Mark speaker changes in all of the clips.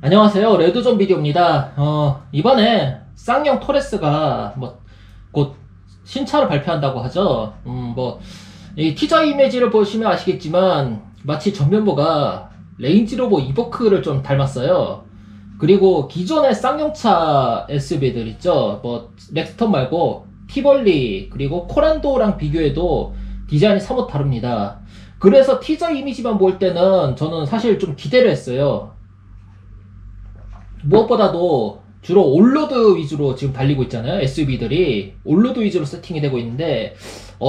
Speaker 1: 안녕하세요. 레드존 비디오입니다. 이번에 쌍용 토레스가 곧 신차를 발표한다고 하죠. 이 티저 이미지를 보시면 아시겠지만 마치 전면부가 레인지로버 이보크를 좀 닮았어요. 그리고 기존의 쌍용차 SUV들 있죠. 렉스턴 말고 티볼리 그리고 코란도랑 비교해도 디자인이 사뭇 다릅니다. 그래서 티저 이미지만 볼 때는 저는 사실 좀 기대를 했어요. 무엇보다도 주로 올로드 위주로 지금 달리고 있잖아요. SUV들이 올로드 위주로 세팅이 되고 있는데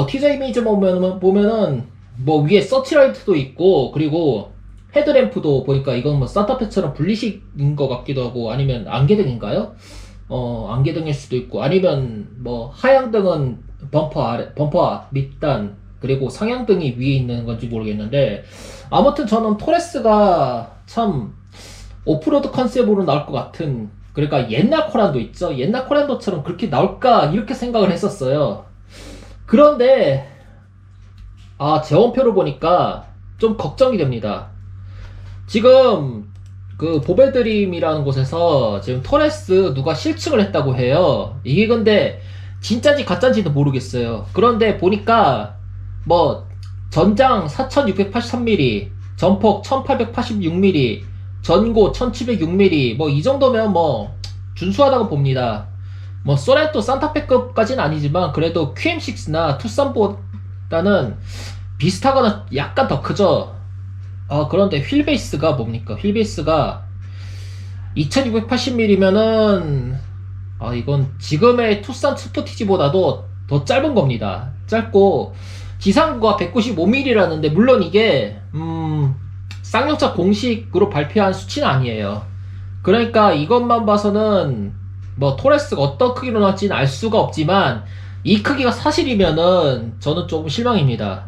Speaker 1: 티저 이미지만 보면은 위에 서치라이트도 있고, 그리고 헤드램프도 보니까 이건 산타페처럼 분리식인 것 같기도 하고, 아니면 안개등인가요? 안개등일 수도 있고, 아니면 하향등은 범퍼 밑단, 그리고 상향등이 위에 있는 건지 모르겠는데, 아무튼 저는 토레스가 참 오프로드 컨셉으로 나올 것 같은, 그러니까 옛날 코란도 있죠. 옛날 코란도처럼 그렇게 나올까 이렇게 생각을 했었어요. 그런데 재원표를 보니까 좀 걱정이 됩니다. 지금 그 보배드림이라는 곳에서 지금 토레스 누가 실측을 했다고 해요. 이게 근데 진짜인지 가짜인지도 모르겠어요. 그런데 보니까 전장 4683mm, 전폭 1886mm, 전고 1706mm, 이 정도면 준수하다고 봅니다. 소렌토 산타페급까지는 아니지만 그래도 QM6나 투싼보다는 비슷하거나 약간 더 크죠. 그런데 휠베이스가 뭡니까? 휠베이스가 2680mm면은 이건 지금의 투싼 스포티지보다도 더 짧은 겁니다. 짧고 지상고가 195mm라는데, 물론 이게 쌍용차 공식으로 발표한 수치는 아니에요. 그러니까 이것만 봐서는 토레스가 어떤 크기로 나올지는 알 수가 없지만, 이 크기가 사실이면은 저는 조금 실망입니다.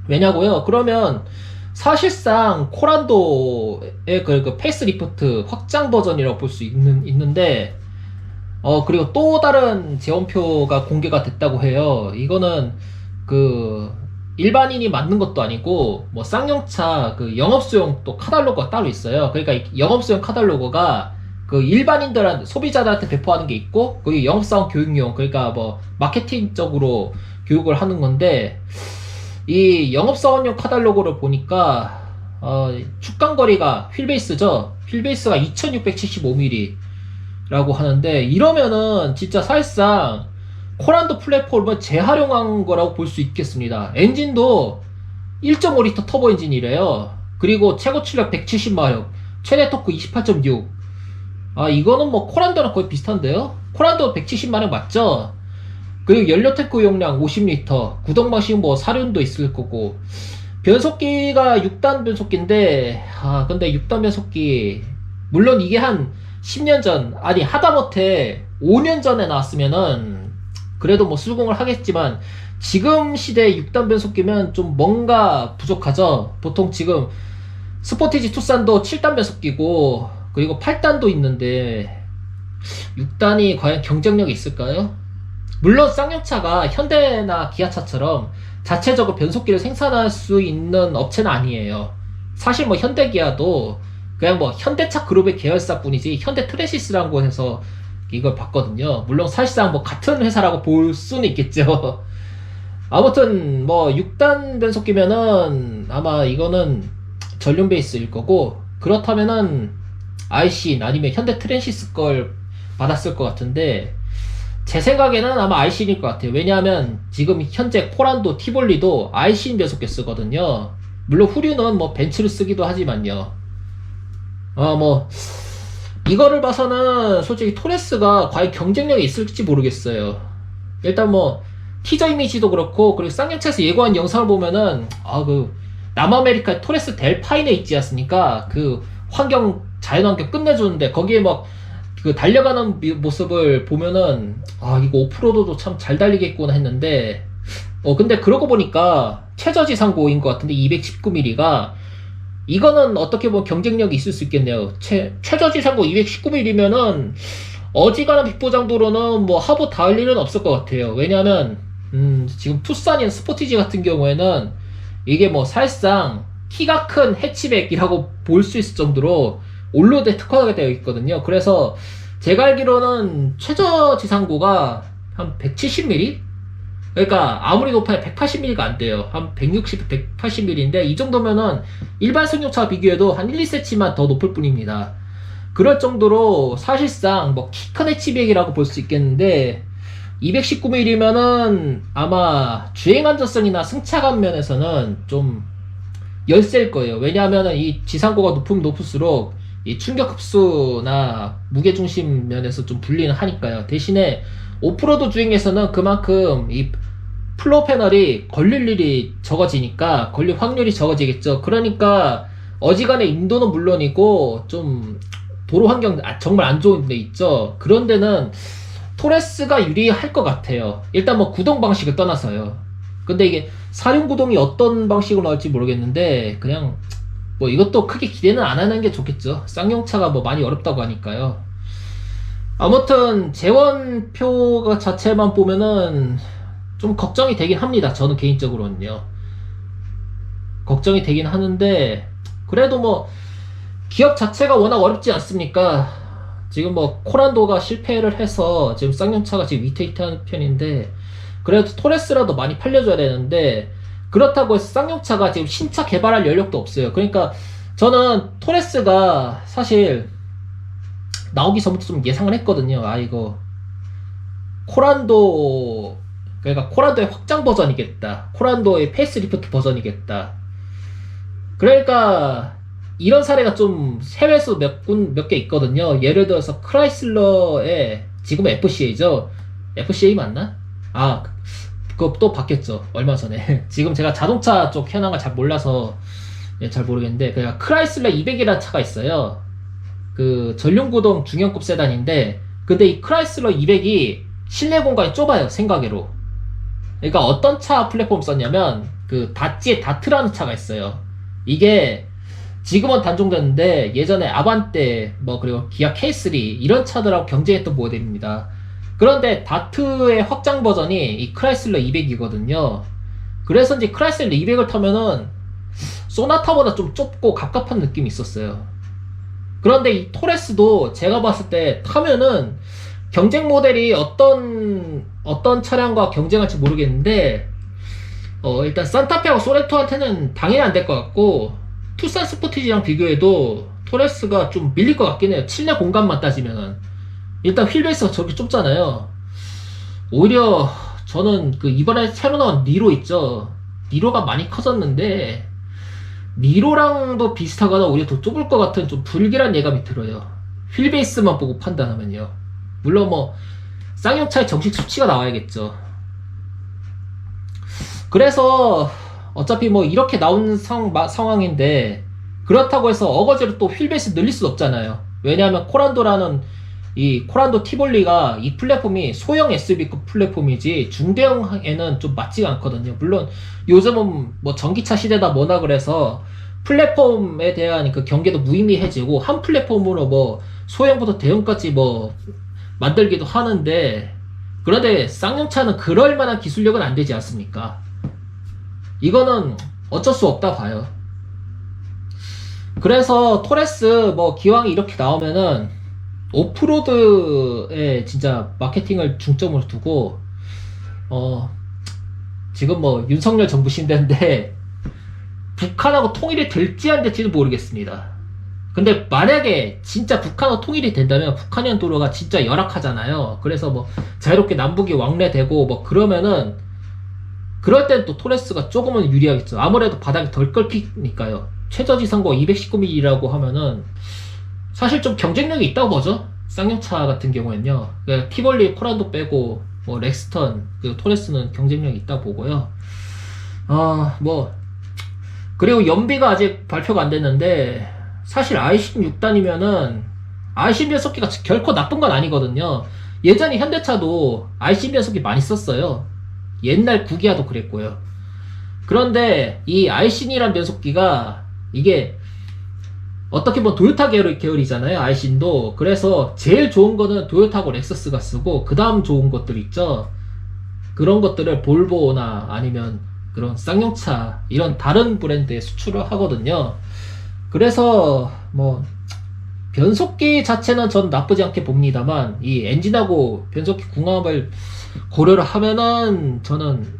Speaker 1: 왜냐고요? 그러면 사실상 코란도의 그 페이스리프트 확장 버전이라고 볼 수 있는데, 그리고 또 다른 재원표가 공개가 됐다고 해요. 이거는 일반인이 만든 것도 아니고, 쌍용차 영업소용 또 카탈로그가 따로 있어요. 그러니까 이 영업소용 카탈로그가 일반인들한테, 소비자들한테 배포하는 게 있고, 그리고 영업사원 교육용, 그러니까 마케팅적으로 교육을 하는 건데, 이 영업사원용 카탈로그를 보니까, 축간거리가 휠베이스죠. 휠베이스가 2675mm 라고 하는데, 이러면은 진짜 사실상 코란도 플랫폼을 재활용한 거라고 볼 수 있겠습니다. 엔진도 1.5L 터보 엔진이래요. 그리고 최고 출력 170마력, 최대 토크 28.6. 이거는 코란도랑 거의 비슷한데요? 코란도 170마력 맞죠? 그리고 연료 탱크 용량 50L, 구동 방식 사륜도 있을 거고, 변속기가 6단 변속기인데, 근데 6단 변속기, 물론 이게 한 10년 전, 아니 하다못해 5년 전에 나왔으면은 그래도 수긍을 하겠지만, 지금 시대의 6단 변속기면 좀 뭔가 부족하죠. 보통 지금 스포티지 투싼도 7단 변속기고, 그리고 8단도 있는데 6단이 과연 경쟁력이 있을까요? 물론 쌍용차가 현대나 기아차처럼 자체적으로 변속기를 생산할 수 있는 업체는 아니에요. 사실 현대기아도 그냥 현대차 그룹의 계열사뿐이지, 현대 트랜시스라는 곳에서 이걸 봤거든요. 물론 사실상 같은 회사라고 볼 수는 있겠죠. 아무튼 6단 변속기면은 아마 이거는 전륜 베이스일 거고, 그렇다면은 아이신 아니면 현대 트랜시스 걸 받았을 것 같은데, 제 생각에는 아마 아이신일 것 같아요. 왜냐하면 지금 현재 코란도, 티볼리도 아이신 변속기 쓰거든요. 물론 후륜은 벤츠를 쓰기도 하지만요. 이거를 봐서는 솔직히 토레스가 과연 경쟁력이 있을지 모르겠어요. 일단 티저 이미지도 그렇고, 그리고 쌍용차에서 예고한 영상을 보면은 남아메리카의 토레스 델파인에 있지 않습니까? 자연환경 끝내주는데, 거기에 달려가는 모습을 보면은 이거 오프로드도 참 잘 달리겠구나 했는데, 근데 그러고 보니까 최저지상고인 것 같은데 219mm가, 이거는 어떻게 보면 경쟁력이 있을 수 있겠네요. 최저지상고 219mm면은 어지간한 빅보장도로는 하부 닿을 일은 없을 것 같아요. 왜냐하면 지금 투싼이나 스포티지 같은 경우에는 이게 사실상 키가 큰 해치백이라고 볼 수 있을 정도로 올로드에 특화가 되어 있거든요. 그래서 제가 알기로는 최저 지상고가 한 170mm? 그러니까 아무리 높아야 180mm가 안 돼요. 한 160, 180mm인데 이 정도면은 일반 승용차와 비교해도 한 1, 2cm만 더 높을 뿐입니다. 그럴 정도로 사실상 뭐 키 큰 해치백이라고 볼 수 있겠는데 219mm면은 아마 주행 안전성이나 승차감 면에서는 좀 열세일 거예요. 왜냐하면은 이 지상고가 높으면 높을수록 이 충격 흡수나 무게 중심 면에서 좀 불리는 하니까요. 대신에 오프로드 주행에서는 그만큼 이 플로어 패널이 걸릴 일이 적어지니까 걸릴 확률이 적어지겠죠. 그러니까 어지간해 인도는 물론이고 좀 도로 환경 정말 안 좋은 데 있죠. 그런 데는 토레스가 유리할 것 같아요. 일단 뭐 구동 방식을 떠나서요. 근데 이게 사륜 구동이 어떤 방식으로 나올지 모르겠는데 그냥 뭐 이것도 크게 기대는 안 하는 게 좋겠죠. 쌍용차가 뭐 많이 어렵다고 하니까요. 아무튼 재원표 자체만 보면은 좀 걱정이 되긴 합니다. 저는 개인적으로는요. 걱정이 되긴 하는데 그래도 뭐 기업 자체가 워낙 어렵지 않습니까? 지금 뭐 코란도가 실패를 해서 지금 쌍용차가 지금 위태위태한 편인데 그래도 토레스라도 많이 팔려줘야 되는데 그렇다고 해서 쌍용차가 지금 신차 개발할 여력도 없어요. 그러니까 저는 토레스가 사실 나오기 전부터 좀 예상을 했거든요. 아 이거 코란도 그러니까 코란도의 확장 버전이겠다. 코란도의 페이스리프트 버전이겠다. 그러니까 이런 사례가 좀 해외에서 몇 개 있거든요. 예를 들어서 크라이슬러의 지금 FCA죠. FCA 맞나? 아 그거 또 바뀌었죠. 얼마 전에. 지금 제가 자동차 쪽 현황을 잘 몰라서 잘 모르겠는데 그냥 크라이슬러 200이라는 차가 있어요. 그 전륜구동 중형급 세단인데 근데 이 크라이슬러 200이 실내 공간이 좁아요. 생각외로. 그러니까 어떤 차 플랫폼 썼냐면 그 다찌의 다트라는 차가 있어요. 이게 지금은 단종됐는데 예전에 아반떼 뭐 그리고 기아 K3 이런 차들하고 경쟁했던 모델입니다. 그런데 다트의 확장 버전이 이 크라이슬러 200이거든요. 그래서 이제 크라이슬러 200을 타면은 소나타보다 좀 좁고 갑갑한 느낌이 있었어요. 그런데 이 토레스도 제가 봤을 때 타면은 경쟁 모델이 어떤 차량과 경쟁할지 모르겠는데 일단 산타페하고 소렌토한테는 당연히 안 될 것 같고 투싼 스포티지랑 비교해도 토레스가 좀 밀릴 것 같긴 해요. 실내 공간만 따지면은 일단 휠베이스가 저렇게 좁잖아요. 오히려 저는 그 이번에 새로 나온 니로 있죠. 니로가 많이 커졌는데 니로랑도 비슷하거나 오히려 더 좁을 것 같은 좀 불길한 예감이 들어요. 휠베이스만 보고 판단하면요. 물론 뭐 쌍용차의 정식 수치가 나와야겠죠. 그래서 어차피 뭐 이렇게 나온 상황인데 그렇다고 해서 어거지로 또 휠베이스 늘릴 수 없잖아요. 왜냐하면 코란도라는 이 코란도 티볼리가 이 플랫폼이 소형 SUV급 플랫폼이지 중대형에는 좀 맞지가 않거든요. 물론 요즘은 뭐 전기차 시대다 뭐나 그래서 플랫폼에 대한 그 경계도 무의미해지고 한 플랫폼으로 뭐 소형부터 대형까지 뭐 만들기도 하는데 그런데 쌍용차는 그럴 만한 기술력은 안 되지 않습니까? 이거는 어쩔 수 없다 봐요. 그래서 토레스 뭐 기왕이 이렇게 나오면은 오프로드에 진짜 마케팅을 중점으로 두고 지금 뭐 윤석열 정부 신대인데 북한하고 통일이 될지 안 될지는 모르겠습니다. 근데 만약에 진짜 북한하고 통일이 된다면 북한현 도로가 진짜 열악하잖아요. 그래서 뭐 자유롭게 남북이 왕래되고 뭐 그러면은 그럴 땐 또 토레스가 조금은 유리하겠죠. 아무래도 바닥이 덜 끓기니까요. 최저지상고 219mm라고 하면은 사실 좀 경쟁력이 있다고 보죠. 쌍용차 같은 경우에는요. 그러니까 티볼리, 코란도 빼고 뭐 렉스턴, 그 토레스는 경쟁력이 있다고 보고요. 뭐 그리고 연비가 아직 발표가 안 됐는데 사실 i16단이면은 i10 변속기가 결코 나쁜 건 아니거든요. 예전에 현대차도 i10 변속기 많이 썼어요. 옛날 구기아도 그랬고요. 그런데 이 i10이란 변속기가 이게 어떻게 보면 도요타 계열이잖아요. i10도. 그래서 제일 좋은 거는 도요타하고 렉서스가 쓰고 그 다음 좋은 것들 있죠. 그런 것들을 볼보나 아니면 그런 쌍용차 이런 다른 브랜드에 수출을 하거든요. 그래서 뭐 변속기 자체는 전 나쁘지 않게 봅니다만 이 엔진하고 변속기 궁합을 고려를 하면은 저는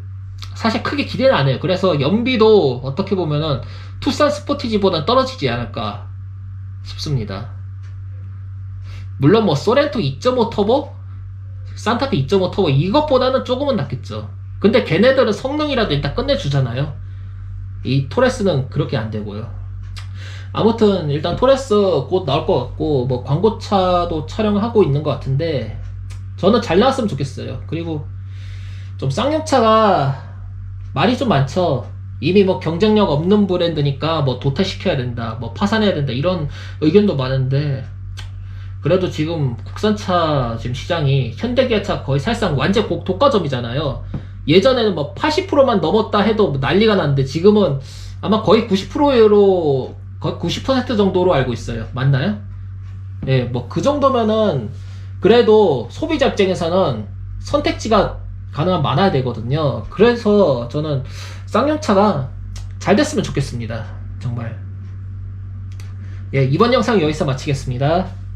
Speaker 1: 사실 크게 기대는 안 해요. 그래서 연비도 어떻게 보면은 투싼 스포티지보다 떨어지지 않을까 싶습니다. 물론 뭐 소렌토 2.5 터보, 산타페 2.5 터보 이것보다는 조금은 낫겠죠. 근데 걔네들은 성능이라도 일단 끝내주잖아요. 이 토레스는 그렇게 안 되고요. 아무튼 일단 토레스 곧 나올 것 같고 뭐 광고차도 촬영하고 있는 것 같은데 저는 잘 나왔으면 좋겠어요. 그리고 좀 쌍용차가 말이 좀 많죠. 이미 뭐 경쟁력 없는 브랜드니까 뭐 도태시켜야 된다, 뭐 파산해야 된다 이런 의견도 많은데 그래도 지금 국산차 지금 시장이 현대기아차 거의 사실상 완전 독과점이잖아요. 예전에는 뭐 80%만 넘었다 해도 뭐 난리가 났는데 지금은 아마 거의 90%로 거의 90% 정도로 알고 있어요. 맞나요? 예, 뭐 그 정도면은 그래도 소비자 입장에서는 선택지가 가능한 많아야 되거든요. 그래서 저는 쌍용차가 잘 됐으면 좋겠습니다. 정말. 예, 이번 영상 여기서 마치겠습니다.